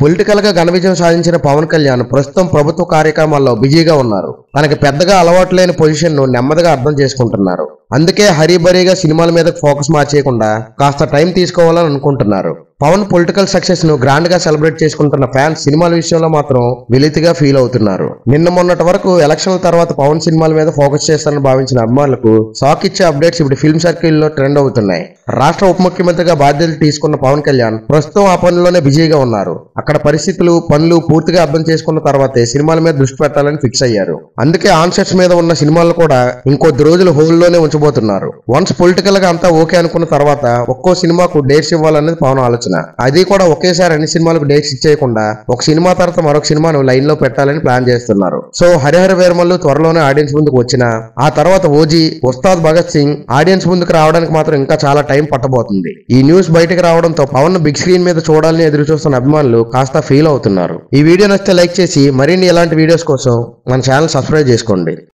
Political గా ఘన విజయం సాధించిన పవన్ కళ్యాణ్ ప్రస్తుతం ప్రభుత్వ కార్యక్రమాల్లో బిజీగా ఉన్నారు. తనకి పెద్దగా అలవాటు లేని పొజిషన్ ను నెమ్మదిగా అర్థం చేసుకుంటున్నారు. అందుకే హరీబరీగా సినిమాల మీద ఫోకస్ మార్చేయకుండా కాస్త టైం తీసుకోవాలని అనుకుంటున్నారు. పవన్ పొలిటికల్ సక్సెస్ ను గ్రాండ్ గా సెలబ్రేట్ చేసుకుంటున్న ఫ్యాన్స్ సినిమాల విషయంలో మాత్రం వెలితిగా ఫీల్ అవుతున్నారు. నిన్న మొన్నటి వరకు ఎలక్షన్ల తర్వాత పవన్ సినిమాల మీద ఫోకస్ చేస్తారని భావించిన అభిమానులకు షాక్ ఇచ్చే అప్డేట్స్ ఇప్పుడు ఫిల్మ్ సర్కిల్లో ట్రెండ్ అవుతున్నాయి. రాష్ట్ర ఉప ముఖ్యమంత్రిగా బాధ్యతలు తీసుకున్న పవన్ కళ్యాణ్ ప్రస్తుతం ఆ పనుల్లోనే బిజీగా ఉన్నారు. అక్కడ పరిస్థితులు పనులు పూర్తిగా అర్థం చేసుకున్న తర్వాతే సినిమాల మీద దృష్టి పెట్టాలని ఫిక్స్ అయ్యారు. అందుకే ఆన్ సెట్స్ మీద ఉన్న సినిమాలు కూడా ఇంకొద్ది రోజులు హోల్డ్లోనే ఉంచబోతున్నారు. వన్స్ పొలిటికల్ గా అంతా ఓకే అనుకున్న తర్వాత ఒక్కో సినిమాకు డేట్స్ ఇవ్వాలనేది పవన్ ఆలోచన. అది కూడా ఒకేసారి అన్ని సినిమాలకు డేట్స్ ఇచ్చేయకుండా ఒక సినిమా తర్వాత మరొక సినిమాను లైన్ లో పెట్టాలని ప్లాన్ చేస్తున్నారు. సో హరిహర వీరమల్లు త్వరలోనే ఆడియన్స్ ముందుకు వచ్చినా ఆ తర్వాత ఓజీ, ఉస్తాద్ భగత్ సింగ్ ఆడియన్స్ ముందుకు రావడానికి మాత్రం ఇంకా చాలా టైం పట్టబోతుంది. ఈ న్యూస్ బయటకు రావడంతో పవన్ బిగ్ స్క్రీన్ మీద చూడాలని ఎదురు చూస్తున్న అభిమానులు కాస్త ఫీల్ అవుతున్నారు. ఈ వీడియో నచ్చితే లైక్ చేసి మరిన్ని ఇలాంటి వీడియోస్ కోసం మన ఛానల్ సబ్స్క్రైబ్ చేసుకోండి.